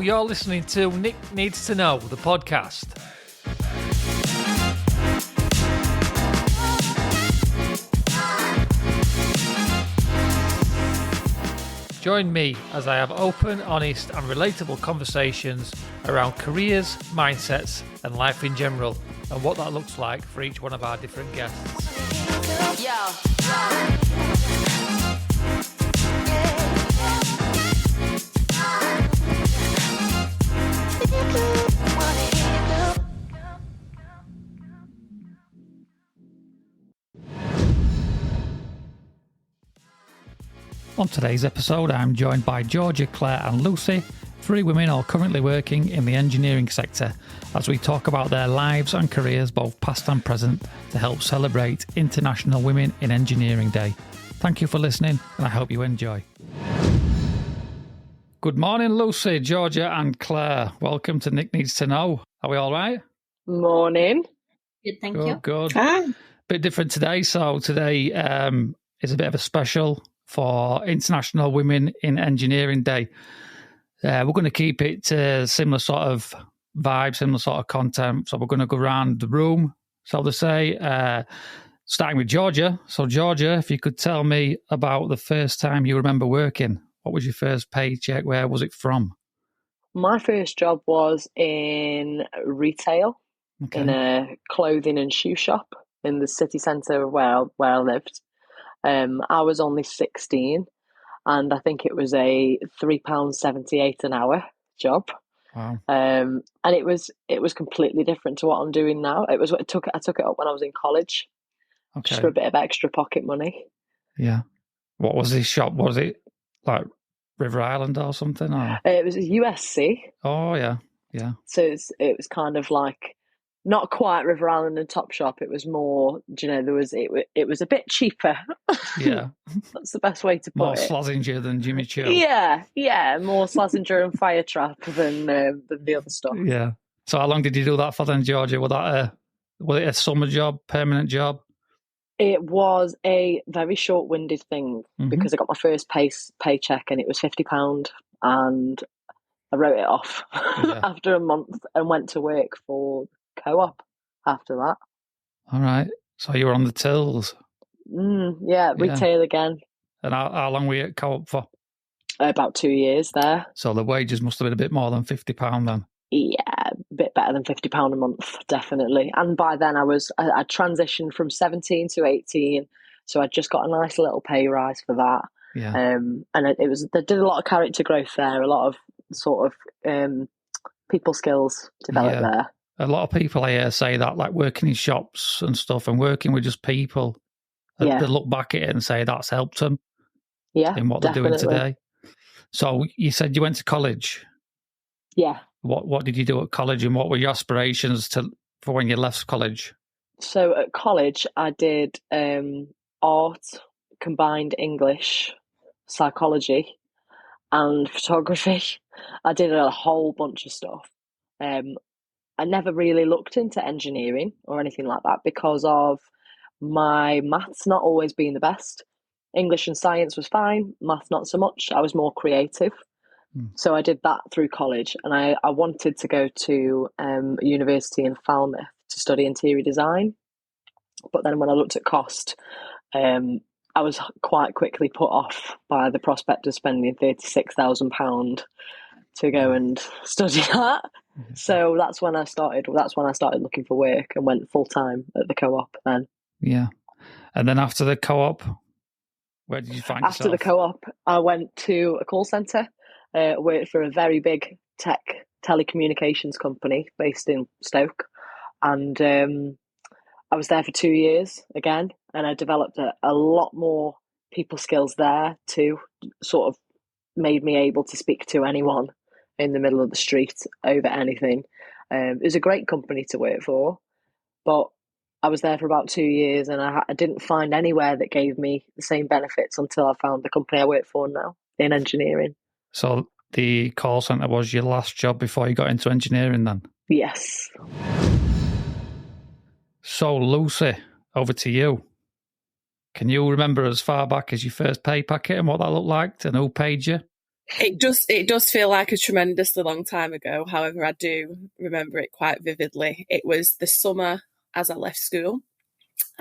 Hello, you're listening to Nick Needs to Know, the podcast. Join me as I have open, honest and relatable conversations around careers, mindsets and life in general, and what that looks like for each one of our different guests. On today's episode, I'm joined by Georgia, Claire and Lucy, three women all currently working in the engineering sector, as we talk about their lives and careers, both past and present, to help celebrate International Women in Engineering Day. Thank you for listening, and I hope you enjoy. Good morning, Lucy, Georgia and Claire. Welcome to Nick Needs to Know. Are we all right? Morning. Good, thank you. Good. Hi. Bit different today. So today is a bit of a special for International Women in Engineering Day. We're going to keep it similar sort of vibe, similar sort of content. So we're going to go around the room, so to say, starting with Georgia. So Georgia, if you could tell me about the first time you remember working. What was your first paycheck? Where was it from? My first job was in retail, in a clothing and shoe shop in the city centre where I lived. I was only 16 and I think it was a £3.78 an hour job. Wow. And it was completely different to what I'm doing now. I took it up when I was in college, just for a bit of extra pocket money. Yeah. What was this shop? Was it like River Island or something? Or? It was a USC. Oh yeah. So it was kind of like not quite River Island and Topshop. It was more, it was a bit cheaper. Yeah. That's the best way to put more it. More Slazenger than Jimmy Choo. Yeah, more Slazenger and Firetrap than the other stuff. Yeah. So how long did you do that for then, Georgia? Was it a summer job, permanent job? It was a very short-winded thing because I got my first paycheck and it was £50 and I wrote it off after a month and went to work for Co-op after that. All right. So you were on the tills. Retail again. And how long were you at Co-op for? About 2 years there. So the wages must have been a bit more than £50 then. Yeah, a bit better than £50 a month, definitely. And by then I transitioned from 17 to 18, so I just got a nice little pay rise for that. Yeah. And they did a lot of character growth there, a lot of sort of people skills developed there. A lot of people I hear say that, like working in shops and stuff and working with just people, they look back at it and say that's helped them in what they're doing today. So you said you went to college. Yeah. What did you do at college and what were your aspirations for when you left college? So at college, I did art, combined English, psychology and photography. I did a whole bunch of stuff. I never really looked into engineering or anything like that because of my maths not always being the best. English and science was fine, math not so much. I was more creative. So I did that through college and I wanted to go to a university in Falmouth to study interior design. But then when I looked at cost, I was quite quickly put off by the prospect of spending £36,000 to go and study that. So that's when I started looking for work and went full time at the Co-op then. Yeah. And then after the Co-op, where did you find yourself? After the Co-op, I went to a call centre, worked for a very big tech telecommunications company based in Stoke. And I was there for 2 years again, and I developed a lot more people skills there too, sort of made me able to speak to anyone in the middle of the street over anything. It was a great company to work for, but I was there for about 2 years and I didn't find anywhere that gave me the same benefits until I found the company I work for now in engineering. So the call centre was your last job before you got into engineering then? Yes. So Lucy, over to you. Can you remember as far back as your first pay packet and what that looked like and who paid you? It does feel like a tremendously long time ago. However, I do remember it quite vividly. It was the summer as I left school,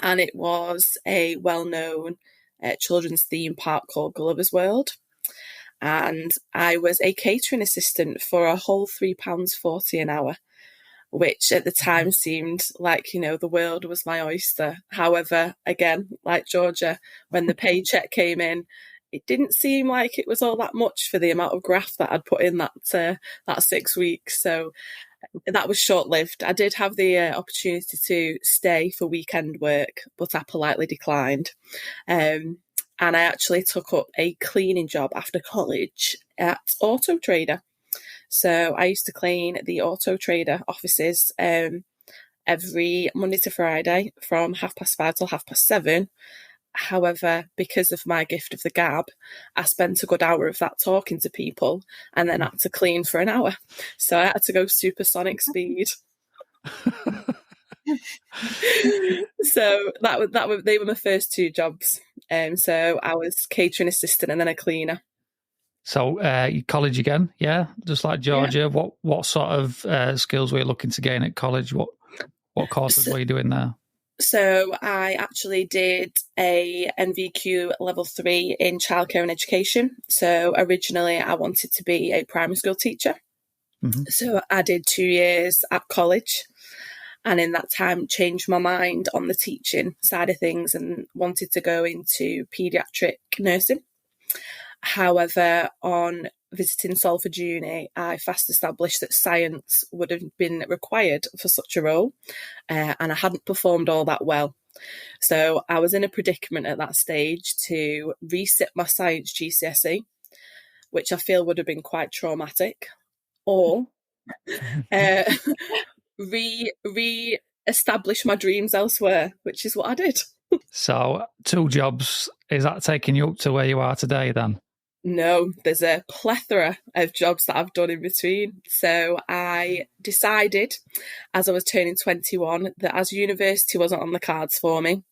and it was a well-known children's theme park called Gulliver's World. And I was a catering assistant for a whole £3.40 an hour, which at the time seemed like, the world was my oyster. However, again, like Georgia, when the paycheck came in, it didn't seem like it was all that much for the amount of graft that I'd put in that 6 weeks. So that was short-lived. I did have the opportunity to stay for weekend work, but I politely declined. And I actually took up a cleaning job after college at Auto Trader. So I used to clean the Auto Trader offices every Monday to Friday from 5:30 till 7:30. However, because of my gift of the gab, I spent a good hour of that talking to people and then had to clean for an hour. So I had to go supersonic speed. So they were my first two jobs. So I was catering assistant and then a cleaner. So college again, yeah, just like Georgia. Yeah. What sort of skills were you looking to gain at college? What courses were you doing there? So I actually did a NVQ level 3 in childcare and education. So originally I wanted to be a primary school teacher. Mm-hmm. So I did 2 years at college, and in that time changed my mind on the teaching side of things and wanted to go into paediatric nursing. However, on visiting Salford Uni, I fast established that science would have been required for such a role, and I hadn't performed all that well. So I was in a predicament at that stage to resit my science GCSE, which I feel would have been quite traumatic, or re-establish my dreams elsewhere, which is what I did. So 2 jobs, is that taking you up to where you are today then? No, there's a plethora of jobs that I've done in between. So I decided as I was turning 21 that as university wasn't on the cards for me,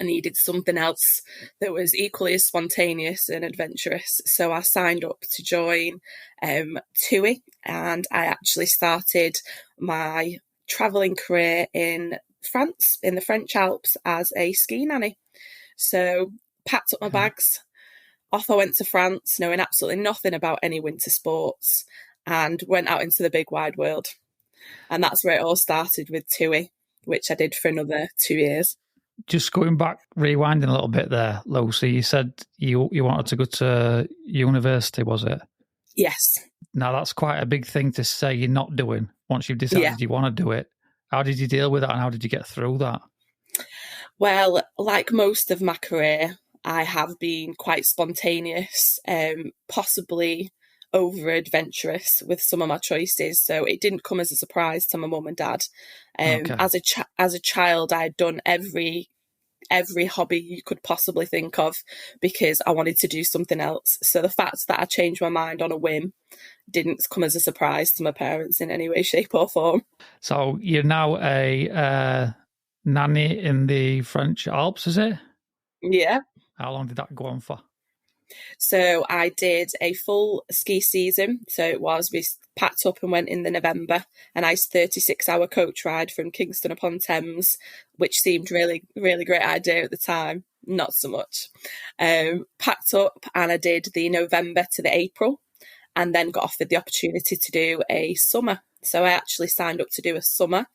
I needed something else that was equally as spontaneous and adventurous. So I signed up to join TUI, and I actually started my travelling career in France, in the French Alps, as a ski nanny. So packed up my bags. Off I went to France, knowing absolutely nothing about any winter sports, and went out into the big wide world. And that's where it all started with TUI, which I did for another 2 years. Just going back, rewinding a little bit there, Lucy, you said you wanted to go to university, was it? Yes. Now, that's quite a big thing to say you're not doing once you've decided you want to do it. How did you deal with that, and how did you get through that? Well, like most of my career, I have been quite spontaneous, possibly over adventurous with some of my choices. So it didn't come as a surprise to my mum and dad. Okay. As a child, I had done every hobby you could possibly think of because I wanted to do something else. So the fact that I changed my mind on a whim didn't come as a surprise to my parents in any way, shape or form. So you're now a nanny in the French Alps, is it? Yeah. How long did that go on for? So I did a full ski season. So we packed up and went in the November, a nice 36-hour coach ride from Kingston upon Thames, which seemed really, really great idea at the time. Not so much. Packed up and I did the November to the April, and then got offered the opportunity to do a summer. So I actually signed up to do a summer,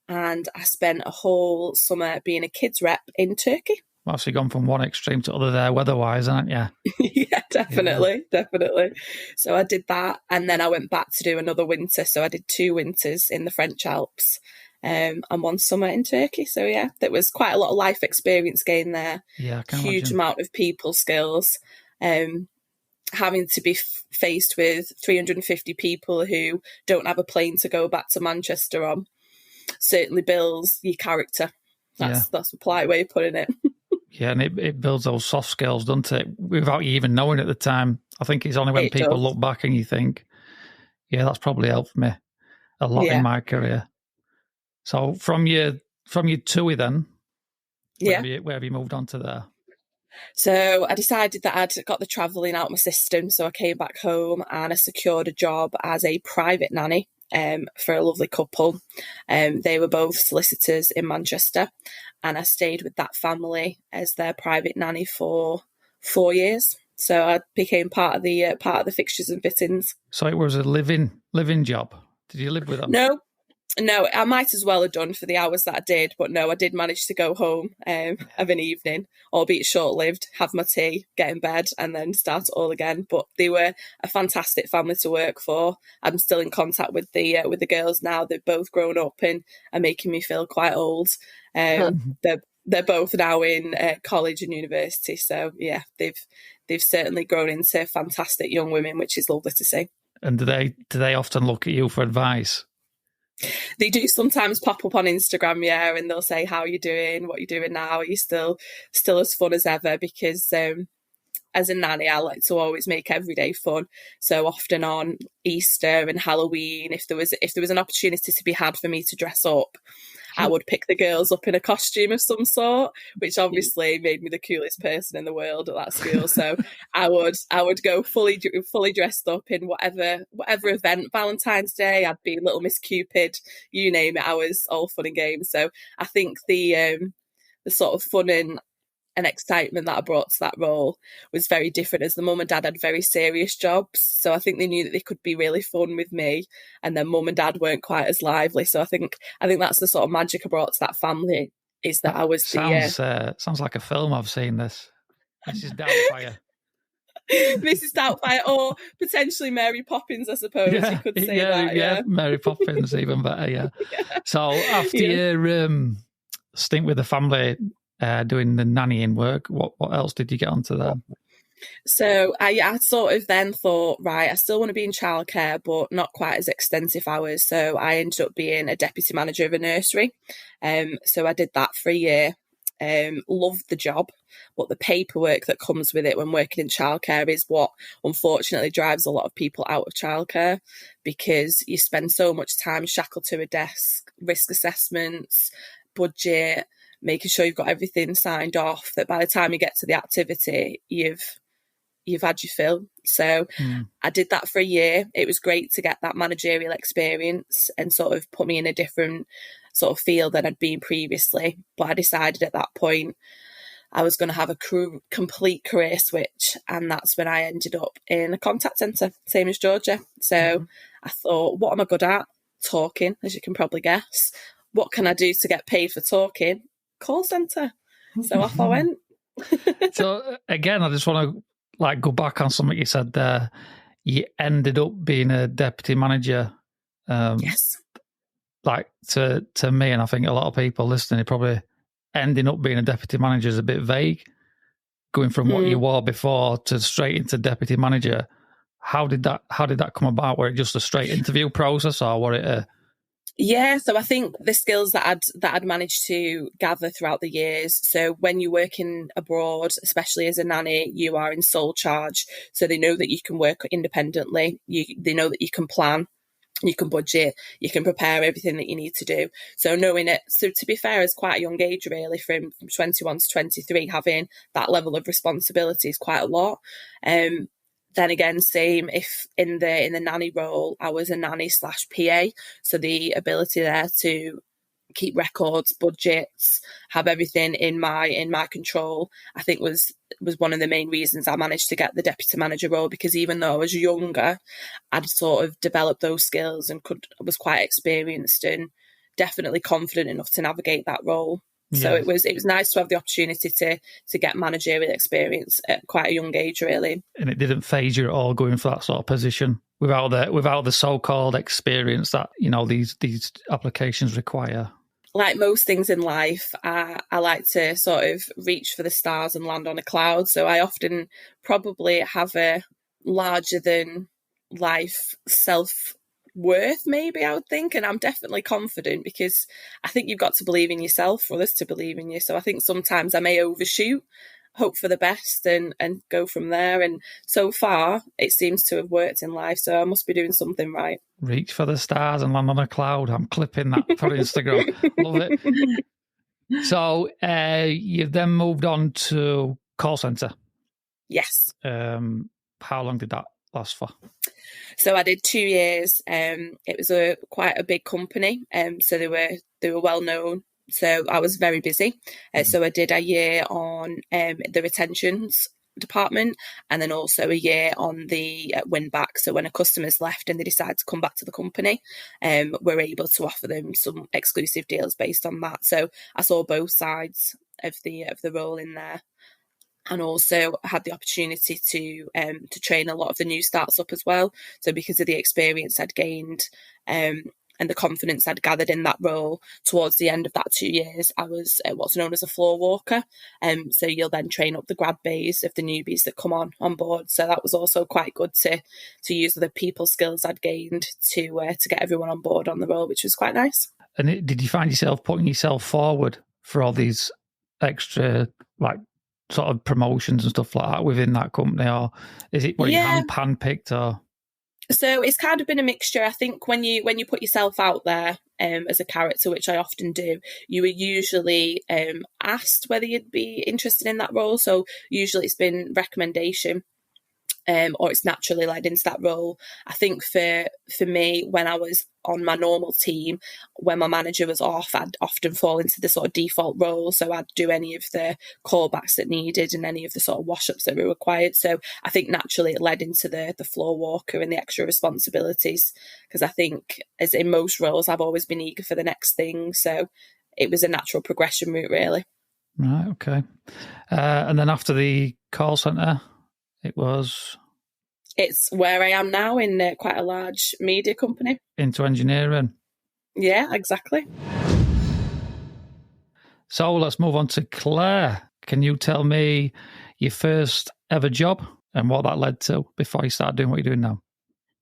and I spent a whole summer being a kids rep in Turkey. Well, so you've gone from one extreme to other there weather-wise, haven't you? Yeah, definitely. So I did that, and then I went back to do another winter. So I did 2 winters in the French Alps and 1 summer in Turkey. So yeah, there was quite a lot of life experience gained there. Yeah, I can huge imagine. Amount of people skills. Having to be faced with 350 people who don't have a plane to go back to Manchester on certainly builds your character. That's a polite way of putting it. Yeah, and it builds those soft skills, doesn't it? Without you even knowing at the time. I think it's only when people look back and you think, yeah, that's probably helped me a lot in my career. So from your TUI then, where have you moved on to there? So I decided that I'd got the travelling out of my system. So I came back home and I secured a job as a private nanny for a lovely couple. They were both solicitors in Manchester, and I stayed with that family as their private nanny for 4 years. So I became part of the fixtures and fittings. So it was a living job. Did you live with them? No, I might as well have done for the hours that I did, but no, I did manage to go home of an evening, albeit short-lived, have my tea, get in bed, and then start it all again. But they were a fantastic family to work for. I'm still in contact with the girls now. They've both grown up and are making me feel quite old. They're both now in college and university, so yeah, they've certainly grown into fantastic young women, which is lovely to see. And do they often look at you for advice? They do sometimes pop up on Instagram, yeah, and they'll say, "How are you doing? What are you doing now? Are you still as fun as ever?" Because as a nanny, I like to always make every day fun. So often on Easter and Halloween, if there was an opportunity to be had for me to dress up, I would pick the girls up in a costume of some sort, which obviously made me the coolest person in the world at that school. So I would go fully dressed up in whatever event. Valentine's Day, I'd be Little Miss Cupid, you name it. I was all fun and games. So I think the sort of fun and excitement that I brought to that role was very different, as the mum and dad had very serious jobs. So I think they knew that they could be really fun with me, and then mum and dad weren't quite as lively. So I think that's the sort of magic I brought to that family, is that I was sounds like a film. I've seen this. Mrs. Doubtfire. Mrs. Doubtfire, or potentially Mary Poppins, I suppose you could say that. Yeah, Mary Poppins, even better. Yeah. So after your stint with the family, doing the nannying work, what else did you get onto then? So I sort of then thought, right, I still want to be in childcare, but not quite as extensive hours. So I ended up being a deputy manager of a nursery. So I did that for a year. Loved the job, but the paperwork that comes with it when working in childcare is what unfortunately drives a lot of people out of childcare, because you spend so much time shackled to a desk, risk assessments, budget, making sure you've got everything signed off, that by the time you get to the activity, you've had your fill. So I did that for a year. It was great to get that managerial experience and sort of put me in a different sort of field than I'd been previously. But I decided at that point I was going to have a complete career switch, and that's when I ended up in a contact centre, same as Georgia. So I thought, what am I good at? Talking, as you can probably guess. What can I do to get paid for talking? Call centre. So off I went. So again, I just want to go back on something you said there. You ended up being a deputy manager. Yes. To me, and I think a lot of people listening, probably ending up being a deputy manager is a bit vague. Going from what you were before to straight into deputy manager. How did that come about? Were it just a straight interview process, or were it a... Yeah, so I think the skills that I'd managed to gather throughout the years. So when you're working abroad, especially as a nanny, you are in sole charge. So they know that you can work independently. They know that you can plan, you can budget, you can prepare everything that you need to do. So knowing it, so to be fair, is quite a young age really, from 21 to 23, having that level of responsibility is quite a lot. Then again, same if in the nanny role, I was a nanny / PA. So the ability there to keep records, budgets, have everything in my control, I think was one of the main reasons I managed to get the deputy manager role, because even though I was younger, I'd sort of developed those skills and was quite experienced and definitely confident enough to navigate that role. Yes. So it was nice to have the opportunity to get managerial experience at quite a young age, really. And it didn't phase you at all going for that sort of position without the so-called experience that these applications require. Like most things in life, I like to sort of reach for the stars and land on a cloud. So I often probably have a larger than life self-worth, maybe, I would think. And I'm definitely confident, because I think you've got to believe in yourself for others to believe in you. So I think sometimes I may overshoot, hope for the best and go from there. And so far, it seems to have worked in life. So I must be doing something right. Reach for the stars and land on a cloud. I'm clipping that for Instagram. Love it. So you then moved on to call centre. Yes. How long did that last for? So I did 2 years. It was quite a big company, so they were well known. So I was very busy. So I did a year on the retentions department, and then also a year on the win back. So when a customer's left and they decide to come back to the company, we're able to offer them some exclusive deals based on that. So I saw both sides of the role in there. And also had the opportunity to train a lot of the new starts up as well. So because of the experience I'd gained and the confidence I'd gathered in that role, towards the end of that 2 years, I was what's known as a floor walker. So you'll then train up the grad bays of the newbies that come on board. So that was also quite good to use the people skills I'd gained to get everyone on board on the role, which was quite nice. And did you find yourself putting yourself forward for all these extra, like, sort of promotions and stuff like that within that company, or is it you hand-picked? Or so it's kind of been a mixture. I think when you put yourself out there as a character, which I often do, you are usually asked whether you'd be interested in that role. So usually it's been recommendation. Or it's naturally led into that role. I think for me, when I was on my normal team, when my manager was off, I'd often fall into the sort of default role. So I'd do any of the callbacks that needed and any of the sort of wash-ups that were required. So I think naturally it led into the floor walker and the extra responsibilities, because I think, as in most roles, I've always been eager for the next thing. So it was a natural progression route, really. Right, okay. And then after the call centre, it's where I am now, in quite a large media company. Into engineering. Yeah, exactly. So let's move on to Claire. Can you tell me your first ever job and what that led to before you started doing what you're doing now?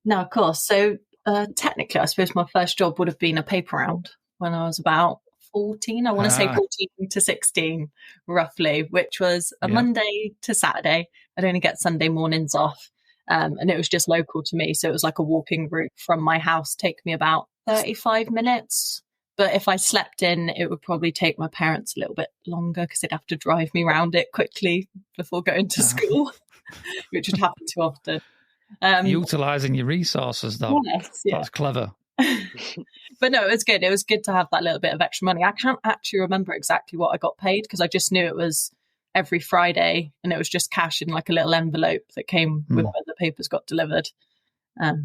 No, of course. So technically, I suppose my first job would have been a paper round when I was about 14. I want to say 14 to 16, roughly, which was a Monday to Saturday. I'd only get Sunday mornings off. And it was just local to me. So it was like a walking route from my house, take me about 35 minutes. But if I slept in, it would probably take my parents a little bit longer because they'd have to drive me around it quickly before going to school, which would happen too often. Utilising your resources, though. Yes, That's clever. But no, it was good. It was good to have that little bit of extra money. I can't actually remember exactly what I got paid because I just knew it was every Friday and it was just cash in like a little envelope that came with where the papers got delivered.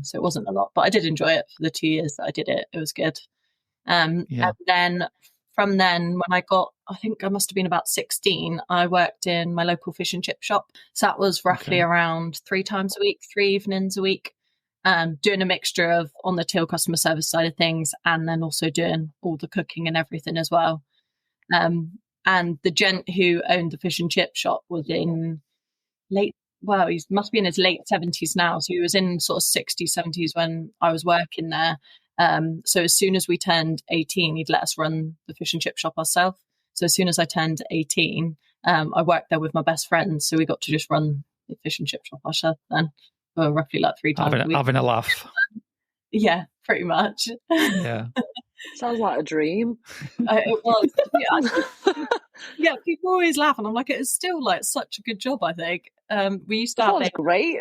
So it wasn't a lot, but I did enjoy it for the 2 years that I did it. It was good. And then from then, when I think I must have been about 16, I worked in my local fish and chip shop. So that was roughly around 3 times a week, 3 evenings a week, doing a mixture of on the till customer service side of things and then also doing all the cooking and everything as well. And the gent who owned the fish and chip shop was in he must be in his late 70s now. So he was in sort of 60s, 70s when I was working there. So as soon as we turned 18, he'd let us run the fish and chip shop ourselves. So as soon as I turned 18, I worked there with my best friend. So we got to just run the fish and chip shop ourselves then for roughly like 3 times a week. Having a laugh. Yeah, pretty much. Yeah. Sounds like a dream. It was. Yeah, people always laugh, and I'm like, it's still like such a good job. I think we used to have great.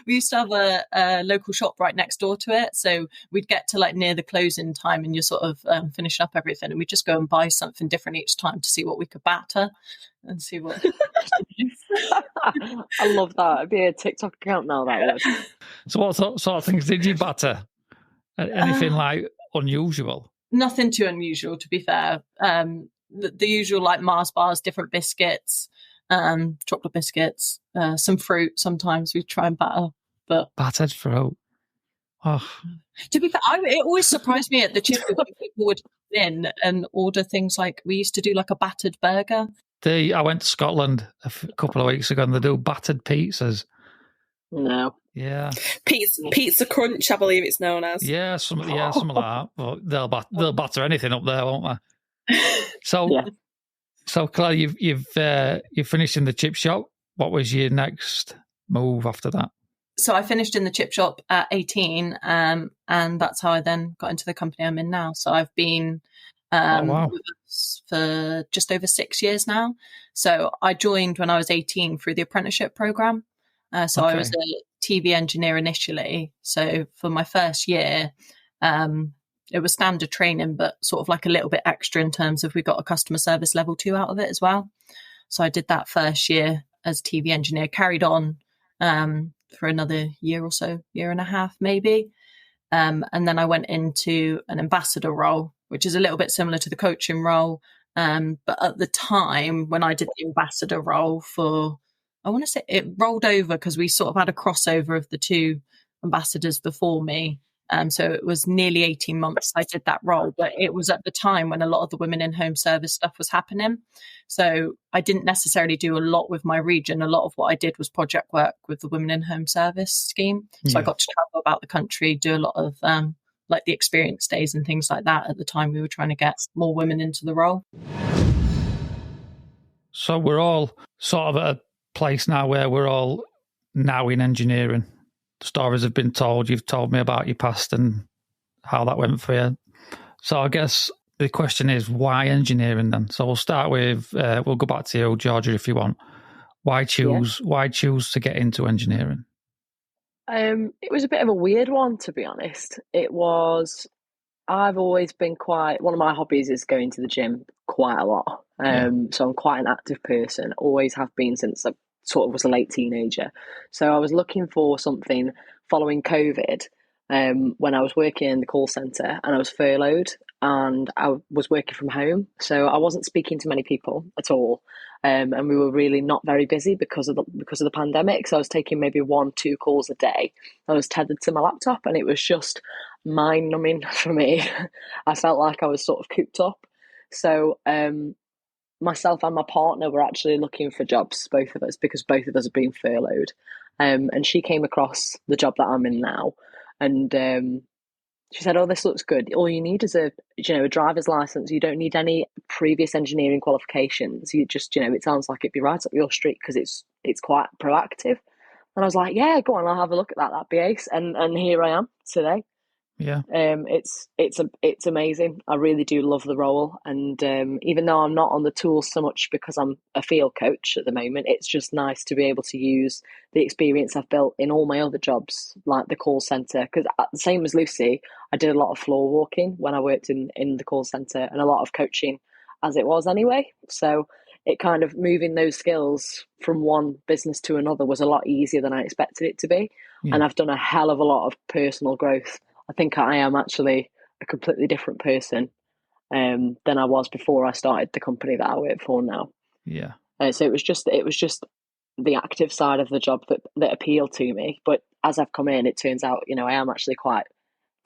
We used to have a local shop right next door to it, so we'd get to like near the closing time, and you're sort of finishing up everything, and we'd just go and buy something different each time to see what we could batter and see what. I love that. It'd be a TikTok account now. That would. So what sort of things did you batter? Anything like unusual? Nothing too unusual, to be fair. The usual like Mars bars, different biscuits, chocolate biscuits, some fruit. Sometimes we try and batter, but battered fruit. Oh. To be fair, it always surprised me at the chicken when people would come in and order things like we used to do like a battered burger. I went to Scotland a couple of weeks ago and they do battered pizzas. No. Yeah. Pizza crunch, I believe it's known as. Yeah, something like that. But they'll batter anything up there, won't they? So Claire, you've finished in the chip shop. What was your next move after that? So I finished in the chip shop at 18, and that's how I then got into the company I'm in now. So I've been with us for just over 6 years now. So I joined when I was 18 through the apprenticeship program. So I was a TV engineer initially. So for my first year, it was standard training, but sort of like a little bit extra in terms of we got a customer service level 2 out of it as well. So I did that first year as a TV engineer, carried on for another year or so, year and a half maybe. And then I went into an ambassador role, which is a little bit similar to the coaching role. But at the time when I did the ambassador role I want to say it rolled over because we sort of had a crossover of the 2 ambassadors before me. So it was nearly 18 months I did that role, but it was at the time when a lot of the women in home service stuff was happening. So I didn't necessarily do a lot with my region. A lot of what I did was project work with the women in home service scheme. So I got to travel about the country, do a lot of like the experience days and things like that. At the time, we were trying to get more women into the role. So we're all sort of at a place now where we're all now in engineering. Stories have been told. You've told me about your past and how that went for you. So I guess the question is, why engineering then? So we'll start with, we'll go back to you, Georgia, if you want. Why choose to get into engineering? It was a bit of a weird one, to be honest. I've always been one of my hobbies is going to the gym quite a lot. So I'm quite an active person, always have been since I sort of was a late teenager. So I was looking for something following COVID when I was working in the call centre and I was furloughed and I was working from home. So I wasn't speaking to many people at all. And we were really not very busy because of the pandemic. So I was taking maybe 1-2 calls a day. I was tethered to my laptop and it was just mind numbing for me. I felt like I was sort of cooped up. So myself and my partner were actually looking for jobs, both of us, because both of us have been furloughed. And she came across the job that I'm in now. And she said, "Oh, this looks good. All you need is a driver's license. You don't need any previous engineering qualifications. You just, it sounds like it'd be right up your street because it's quite proactive." And I was like, "Yeah, go on, I'll have a look at that. That'd be ace." And here I am today. Yeah. It's amazing. I really do love the role. And even though I'm not on the tools so much because I'm a field coach at the moment, it's just nice to be able to use the experience I've built in all my other jobs, like the call centre. Because same as Lucy, I did a lot of floor walking when I worked in the call centre and a lot of coaching as it was anyway. So it kind of moving those skills from one business to another was a lot easier than I expected it to be. Yeah. And I've done a hell of a lot of personal growth. I think I am actually a completely different person than I was before I started the company that I work for now. Yeah. So it was just the active side of the job that appealed to me. But as I've come in, it turns out, I am actually quite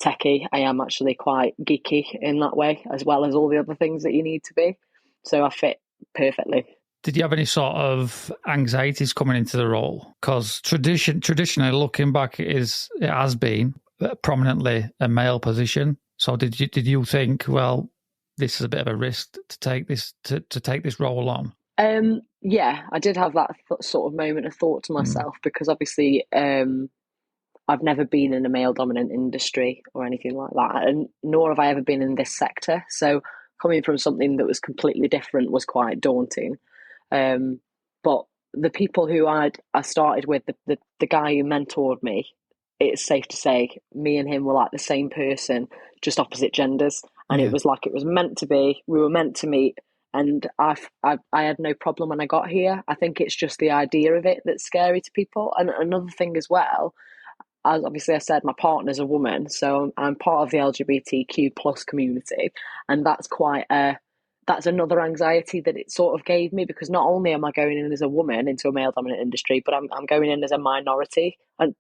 techie. I am actually quite geeky in that way, as well as all the other things that you need to be. So I fit perfectly. Did you have any sort of anxieties coming into the role? Because traditionally, looking back, it has been prominently a male position. So did you think, well, this is a bit of a risk to take this role on? Yeah, I did have that sort of moment of thought to myself because obviously I've never been in a male dominant industry or anything like that, and nor have I ever been in this sector. So coming from something that was completely different was quite daunting. But the people who I started with, the guy who mentored me, it's safe to say me and him were like the same person, just opposite genders. And It was like it was meant to be. We were meant to meet. And I had no problem when I got here. I think it's just the idea of it that's scary to people. And another thing as well, as obviously I said, my partner's a woman. So I'm part of the LGBTQ plus community. And that's that's another anxiety that it sort of gave me, because not only am I going in as a woman into a male dominant industry, but I'm going in as a minority, and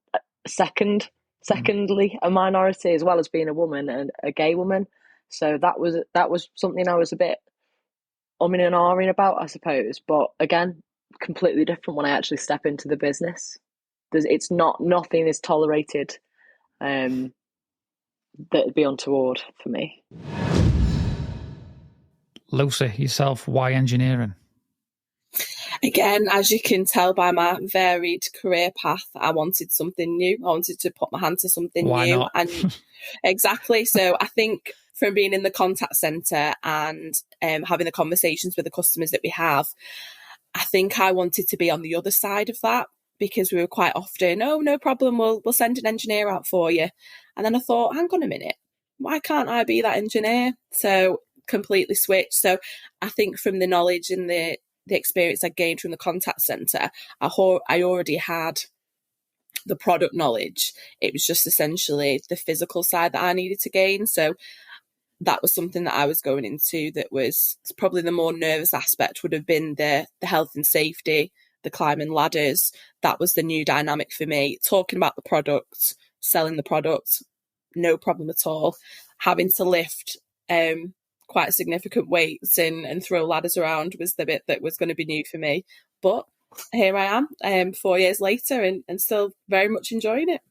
secondly a minority, as well as being a woman and a gay woman. So that was something I was a bit umming and ahhing about, I suppose. But again, completely different when I actually step into the business. Nothing is tolerated that'd be untoward for me. Lucy, yourself, why engineering? Again, as you can tell by my varied career path, I wanted something new. I wanted to put my hand to something Why new. Not? And exactly. So I think from being in the contact centre and having the conversations with the customers that we have, I think I wanted to be on the other side of that, because we were quite often, oh, no problem, we'll send an engineer out for you. And then I thought, hang on a minute, why can't I be that engineer? So completely switched. So I think from the knowledge and the experience I gained from the contact centre, I already had the product knowledge. It was just essentially the physical side that I needed to gain. So that was something that I was going into that was probably the more nervous aspect, would have been the health and safety, the climbing ladders. That was the new dynamic for me. Talking about the product, selling the product, no problem at all. Having to lift quite significant weights and throw ladders around was the bit that was going to be new for me. But here I am 4 years later and still very much enjoying it.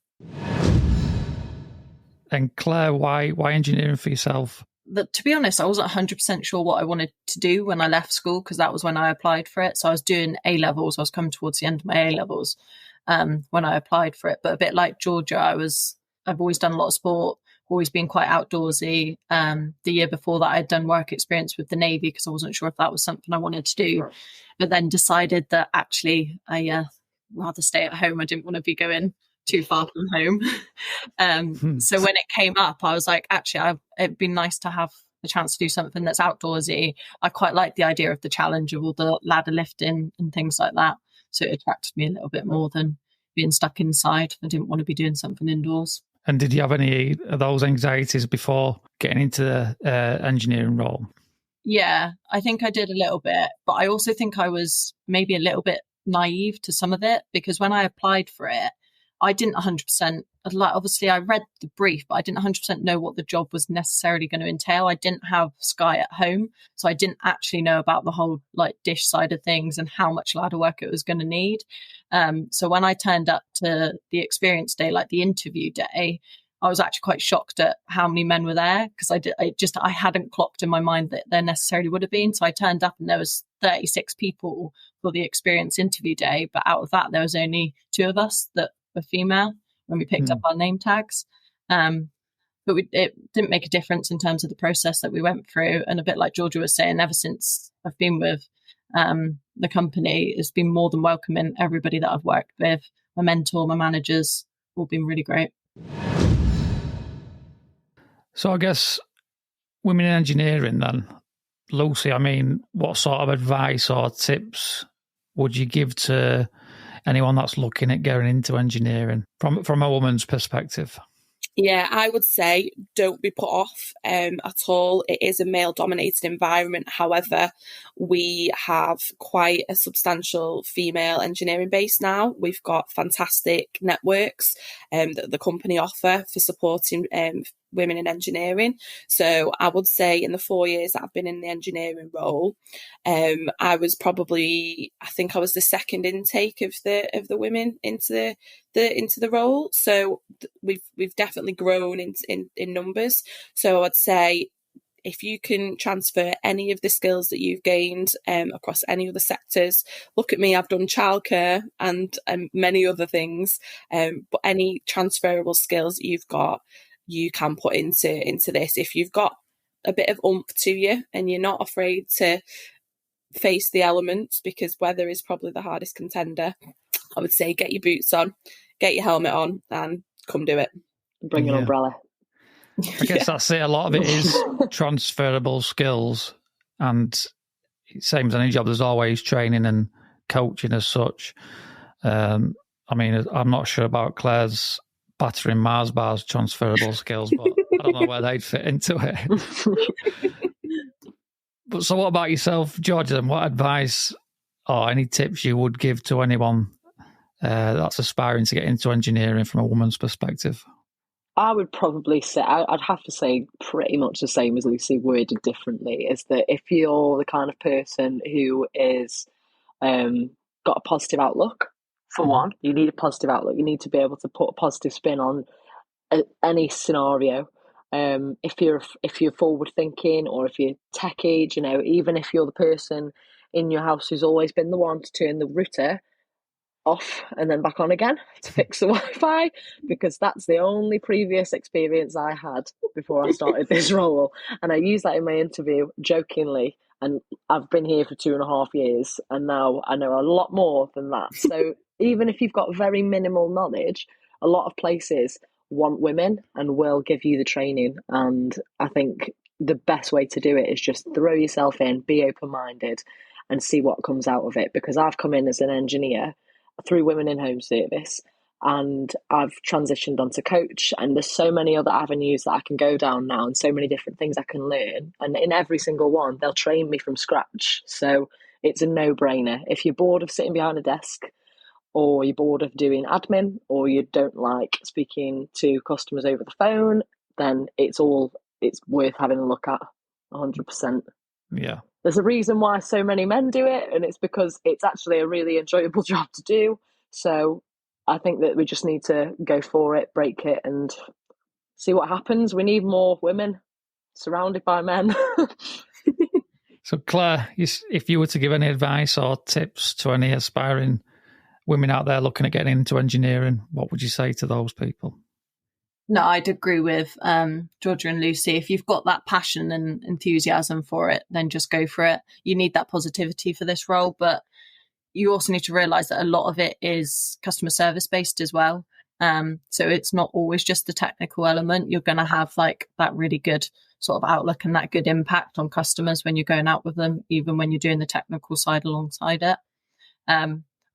And Claire, why engineering for yourself? To be honest, I wasn't 100% sure what I wanted to do when I left school, because that was when I applied for it. So I was doing A-levels. I was coming towards the end of my A-levels when I applied for it. But a bit like Georgia, I've always done a lot of sport, always been quite outdoorsy. The year before that, I'd done work experience with the Navy because I wasn't sure if that was something I wanted to do. But then decided that actually I rather stay at home. I didn't want to be going too far from home. So when it came up, I was like, actually, it'd be nice to have the chance to do something that's outdoorsy. I quite like the idea of the challenge of all the ladder lifting and things like that. So it attracted me a little bit more than being stuck inside. I didn't want to be doing something indoors. And did you have any of those anxieties before getting into the engineering role? Yeah, I think I did a little bit, but I also think I was maybe a little bit naive to some of it, because when I applied for it, I didn't 100%, like, obviously I read the brief, but I didn't 100% know what the job was necessarily going to entail. I didn't have Sky at home, so I didn't actually know about the whole like dish side of things and how much ladder work it was going to need. So when I turned up to the experience day, like the interview day, I was actually quite shocked at how many men were there, because I hadn't clocked in my mind that there necessarily would have been. So I turned up and there was 36 people for the experience interview day, but out of that there was only 2 of us that were female when we picked up our name tags. But it didn't make a difference in terms of the process that we went through. And a bit like Georgia was saying, ever since I've been with the company, it's been more than welcoming. Everybody that I've worked with, my mentor, my managers, all been really great. So I guess women in engineering then, Lucy, I mean, what sort of advice or tips would you give to anyone that's looking at going into engineering from a woman's perspective? Yeah, I would say don't be put off at all. It is a male-dominated environment. However, we have quite a substantial female engineering base now. We've got fantastic networks that the company offer for supporting women in engineering. So I would say in the 4 years that I've been in the engineering role, I was probably, I think I was the second intake of the women into the role. So we've definitely grown in numbers. So I'd say if you can transfer any of the skills that you've gained across any other sectors, look at me, I've done childcare and many other things, but any transferable skills that you've got, you can put into this. If you've got a bit of oomph to you and you're not afraid to face the elements, because weather is probably the hardest contender, I would say get your boots on, get your helmet on and come do it. Bring an umbrella. I guess that's it. A lot of it is transferable skills, and same as any job, there's always training and coaching as such. I mean, I'm not sure about Claire's battering Mars bars transferable skills, but I don't know where they'd fit into it. But so what about yourself, Georgia, and what advice or any tips you would give to anyone that's aspiring to get into engineering from a woman's perspective? I would probably say, I'd have to say pretty much the same as Lucy, worded differently, is that if you're the kind of person who is got a positive outlook, for one, you need a positive outlook. You need to be able to put a positive spin on any scenario. If you're forward thinking, or if you're techie, you know, even if you're the person in your house who's always been the one to turn the router off and then back on again to fix the Wi-Fi, because that's the only previous experience I had before I started this role, and I use that in my interview jokingly And I've been here for 2.5 years, and now I know a lot more than that. So even if you've got very minimal knowledge, a lot of places want women and will give you the training. And I think the best way to do it is just throw yourself in, be open-minded, and see what comes out of it. Because I've come in as an engineer through Women in Home Service, and I've transitioned onto coach, and there's so many other avenues that I can go down now, and so many different things I can learn, and in every single one they'll train me from scratch. So it's a no-brainer. If you're bored of sitting behind a desk, or you're bored of doing admin, or you don't like speaking to customers over the phone, then it's worth having a look at. 100%. Yeah. There's a reason why so many men do it, and it's because it's actually a really enjoyable job to do. So I think that we just need to go for it, break it, and see what happens. We need more women surrounded by men. So, Claire, if you were to give any advice or tips to any aspiring women out there looking at getting into engineering, what would you say to those people? No, I'd agree with Georgia and Lucy. If you've got that passion and enthusiasm for it, then just go for it. You need that positivity for this role, but you also need to realise that a lot of it is customer service based as well. So it's not always just the technical element. You're going to have like that really good sort of outlook and that good impact on customers when you're going out with them, even when you're doing the technical side alongside it.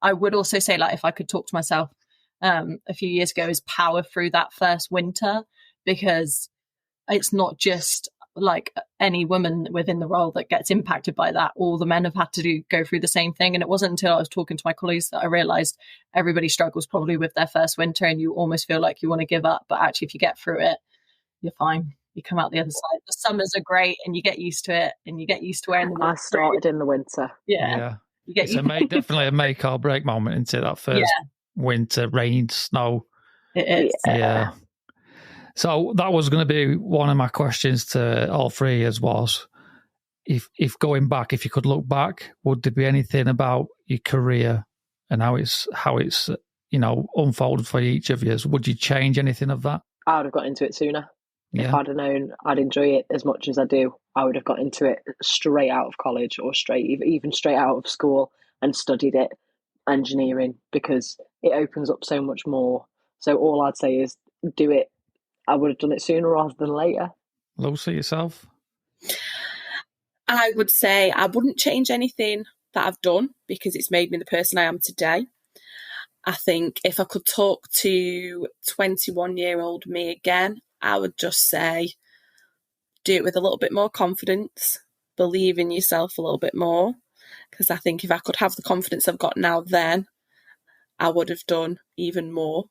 I would also say, like, if I could talk to myself a few years ago, is power through that first winter, because it's not just like any woman within the role that gets impacted by that. All the men have had to go through the same thing. And it wasn't until I was talking to my colleagues that I realised everybody struggles probably with their first winter, and you almost feel like you want to give up. But actually, if you get through it, you're fine. You come out the other side. The summers are great, and you get used to it, and you get used to wearing them. I started in the winter. Yeah. It's definitely a make or break moment into that first winter, rain, snow. It is. Yeah. So that was going to be one of my questions to all three, as was, if going back, if you could look back, would there be anything about your career and how it's unfolded for each of you? Would you change anything of that? I would have got into it sooner. Yeah. If I'd have known I'd enjoy it as much as I do, I would have got into it straight out of college, or even straight out of school, and studied it, engineering, because it opens up so much more. So all I'd say is do it. I would have done it sooner rather than later. Lucy, yourself? I would say I wouldn't change anything that I've done, because it's made me the person I am today. I think if I could talk to 21-year-old me again, I would just say do it with a little bit more confidence, believe in yourself a little bit more, because I think if I could have the confidence I've got now then, I would have done even more.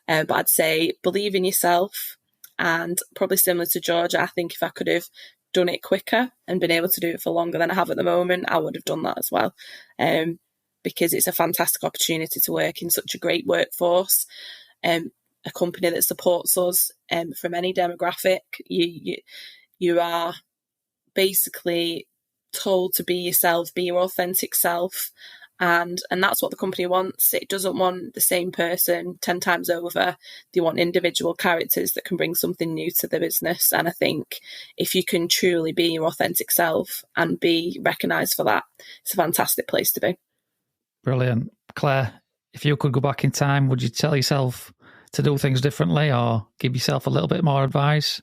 But I'd say believe in yourself, and probably similar to Georgia, I think if I could have done it quicker and been able to do it for longer than I have at the moment, I would have done that as well. Because it's a fantastic opportunity to work in such a great workforce, a company that supports us from any demographic. You are basically told to be yourself, be your authentic self, and that's what the company wants. It doesn't want the same person 10 times over. They want individual characters that can bring something new to the business. And I think if you can truly be your authentic self and be recognised for that, it's a fantastic place to be. Brilliant. Claire, if you could go back in time, would you tell yourself to do things differently, or give yourself a little bit more advice?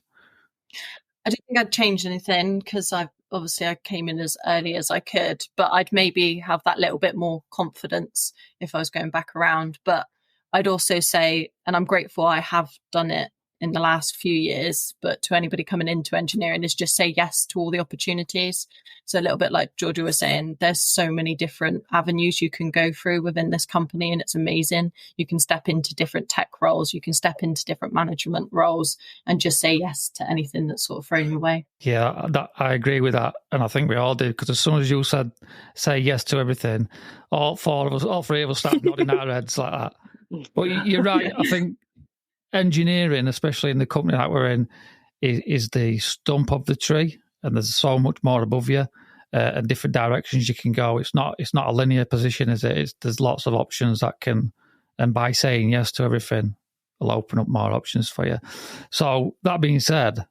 I don't think I'd change anything, because I came in as early as I could, but I'd maybe have that little bit more confidence if I was going back around. But I'd also say, and I'm grateful I have done it in the last few years, but to anybody coming into engineering, is just say yes to all the opportunities. So a little bit like Georgia was saying, there's so many different avenues you can go through within this company, and it's amazing. You can step into different tech roles, you can step into different management roles, and just say yes to anything that's sort of thrown your way. Yeah, I agree with that, and I think we all do, because as soon as you said say yes to everything, all three of us started nodding our heads like that. But you're right. I think engineering, especially in the company that we're in, is the stump of the tree, and there's so much more above you and different directions you can go. It's not a linear position, is it? There's lots of options that can, and by saying yes to everything, will open up more options for you. So that being said,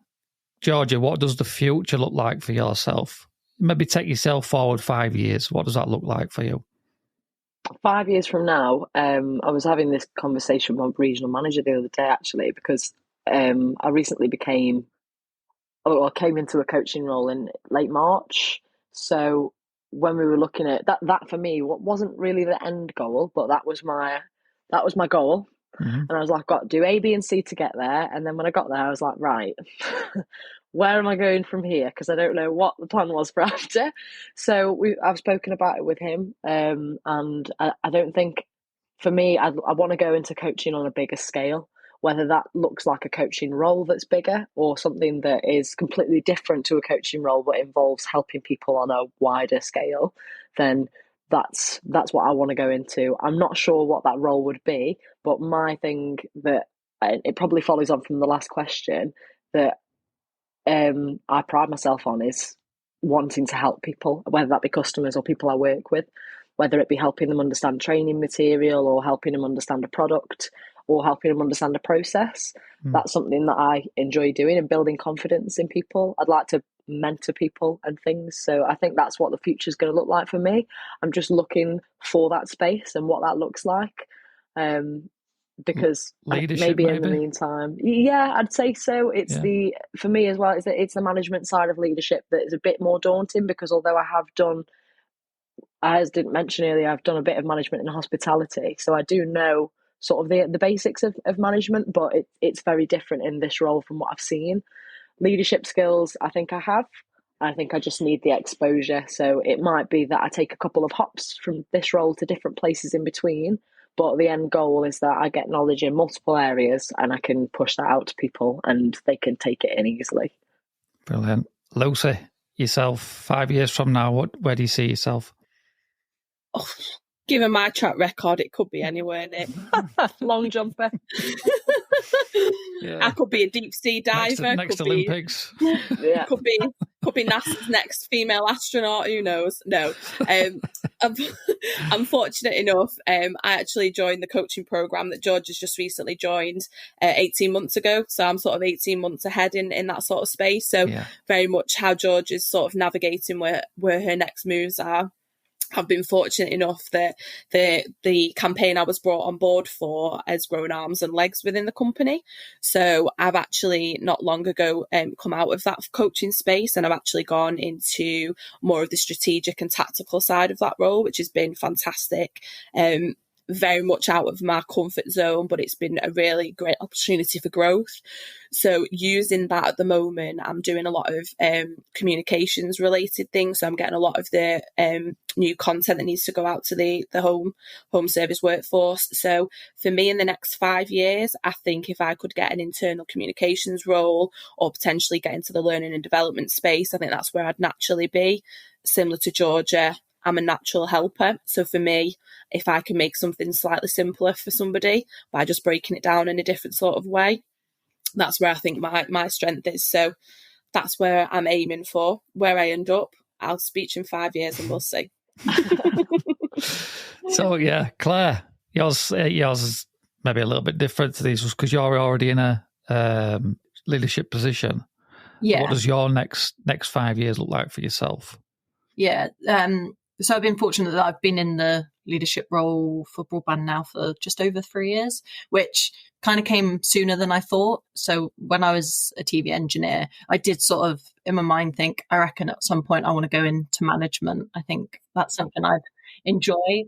Georgia, what does the future look like for yourself? maybe take yourself forward 5 years, what does that look like for you? 5 years from now, I was having this conversation with my regional manager the other day, actually, because I recently came into a coaching role in late March. So when we were looking at that for me, what wasn't really the end goal, but that was my goal. And I was like, got to do A, B, and C to get there. And then when I got there, I was like, right, where am I going from here? Because I don't know what the plan was for after. So I've spoken about it with him. And I don't think, for me, I want to go into coaching on a bigger scale, whether that looks like a coaching role that's bigger or something that is completely different to a coaching role but involves helping people on a wider scale, then that's what I want to go into. I'm not sure what that role would be, but my thing that it probably follows on from the last question that I pride myself on is wanting to help people, whether that be customers or people I work with, whether it be helping them understand training material or helping them understand a product or helping them understand a process. That's something that I enjoy doing and building confidence in people. I'd like to mentor people and things. So I think that's what the future is going to look like for me. I'm just looking for that space and what that looks like. Because maybe in the meantime, yeah, I'd say so. It's for me as well, it's the management side of leadership that is a bit more daunting, because although as I didn't mention earlier, I've done a bit of management in hospitality. So I do know sort of the basics of management, but it's very different in this role from what I've seen. Leadership skills, I think I have. I think I just need the exposure. So it might be that I take a couple of hops from this role to different places in between. But the end goal is that I get knowledge in multiple areas and I can push that out to people and they can take it in easily. Brilliant. Lucy, yourself, 5 years from now, where do you see yourself? Oh, given my track record, it could be anywhere, Nick. Long jumper. I could be a deep sea diver. Next Olympics. Yeah. Could be NASA's next female astronaut. Who knows? No. I'm fortunate enough. I actually joined the coaching program that George has just recently joined 18 months ago. So I'm sort of 18 months ahead in that sort of space. So very much how George is sort of navigating where her next moves are. I've been fortunate enough that the campaign I was brought on board for has grown arms and legs within the company. So I've actually not long ago come out of that coaching space, and I've actually gone into more of the strategic and tactical side of that role, which has been fantastic. Very much out of my comfort zone, but it's been a really great opportunity for growth. So using that at the moment, I'm doing a lot of communications related things. So I'm getting a lot of the new content that needs to go out to the home service workforce. So for me, in the next 5 years, I think if I could get an internal communications role or potentially get into the learning and development space, I think that's where I'd naturally be. Similar to Georgia, I'm a natural helper. So for me, if I can make something slightly simpler for somebody by just breaking it down in a different sort of way, that's where I think my strength is. So that's where I'm aiming for. Where I end up, I'll speak in 5 years and we'll see. So yeah, Claire, yours is maybe a little bit different to these because you're already in a leadership position. Yeah. What does your next 5 years look like for yourself? Yeah. So I've been fortunate that I've been in the leadership role for broadband now for just over 3 years, which kind of came sooner than I thought. So when I was a TV engineer, I did sort of in my mind think, I reckon at some point I want to go into management. I think that's something I'd enjoy.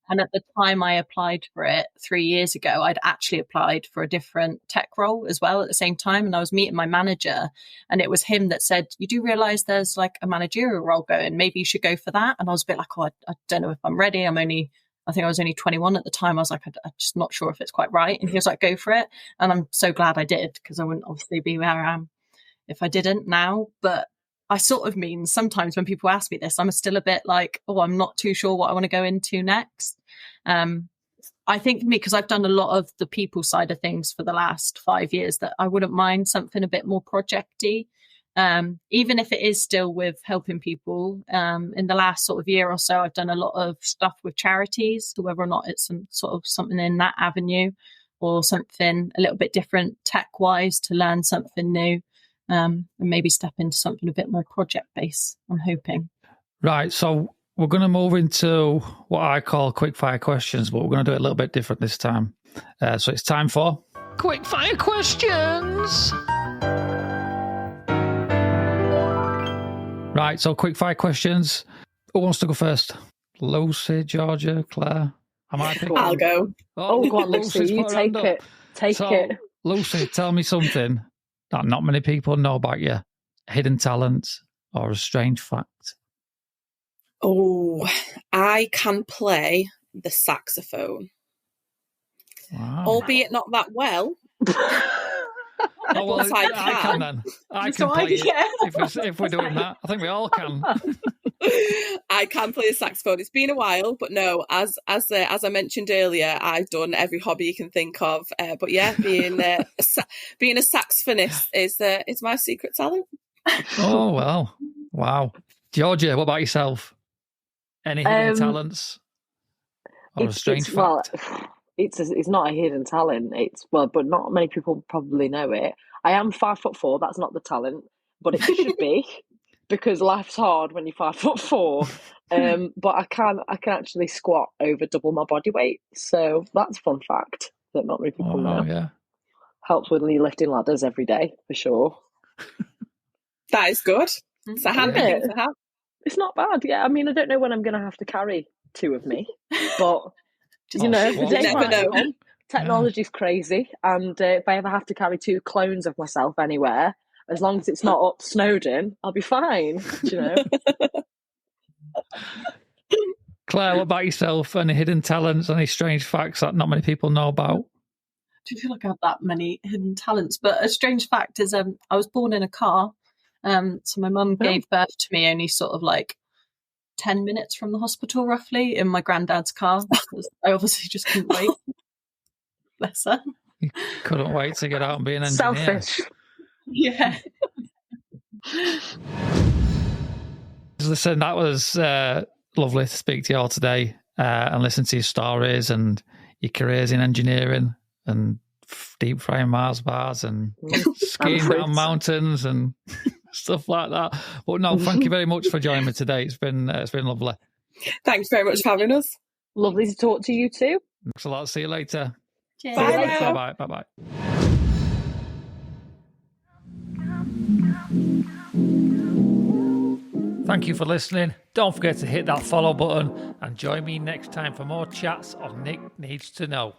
And at the time I applied for it 3 years ago, I'd actually applied for a different tech role as well at the same time. And I was meeting my manager and it was him that said, you do realize there's like a managerial role going, maybe you should go for that. And I was a bit like, oh, I don't know if I'm ready. I think I was only 21 at the time. I was like, I'm just not sure if it's quite right. And he was like, go for it. And I'm so glad I did, because I wouldn't obviously be where I am if I didn't now. But I sort of mean sometimes when people ask me this, I'm still a bit like, oh, I'm not too sure what I want to go into next. I think for me, because I've done a lot of the people side of things for the last 5 years, that I wouldn't mind something a bit more projecty, even if it is still with helping people. In the last sort of year or so, I've done a lot of stuff with charities, whether or not it's some sort of something in that avenue or something a little bit different tech-wise to learn something new. and maybe step into something a bit more project-based, I'm hoping. Right, so we're going to move into what I call quickfire questions, but we're going to do it a little bit different this time. So it's time for quickfire questions. Right, so quickfire questions. Who wants to go first? Lucy, Georgia, Claire? I'll go. Oh, go on, Lucy, you take it. Take it. Lucy, tell me something that not many people know about you. Hidden talent or a strange fact? Oh, I can play the saxophone. Wow. Albeit not that well. Oh, well, I can then. I can play it if we're doing that. I think we all can. I can play the saxophone. It's been a while, but no, as I mentioned earlier, I've done every hobby you can think of. But yeah, being a saxophonist is my secret talent. Oh, well. Wow. Georgia, what about yourself? Any hidden talents? Or a strange fact? Well, it's not a hidden talent. But not many people probably know it. I am 5'4". That's not the talent, but it should be, because life's hard when you're 5'4". But I can actually squat over double my body weight. So that's a fun fact that not many people know. Yeah. Helps with me lifting ladders every day for sure. That is good. It's a handy thing to have. It's not bad. Yeah, I mean, I don't know when I'm going to have to carry two of me, but the day might come. Technology's crazy, and if I ever have to carry two clones of myself anywhere, as long as it's not up Snowdon, I'll be fine. Claire, what about yourself? Any hidden talents? Any strange facts that not many people know about? I don't feel like I have that many hidden talents, but a strange fact is I was born in a car. So my mum gave birth to me only sort of like 10 minutes from the hospital, roughly, in my granddad's car. I obviously just couldn't wait. Bless her. You couldn't wait to get out and be an engineer. Selfish. Yeah. Listen, that was lovely to speak to you all today and listen to your stories and your careers in engineering and deep frying Mars bars and skiing down mountains and stuff like that. But no, thank you very much for joining me today. It's been lovely. Thanks very much for having us. Lovely to talk to you too. Thanks a lot. See you later. Cheers. Bye. Bye. Thank you for listening. Don't forget to hit that follow button and join me next time for more chats on Nick Needs to Know.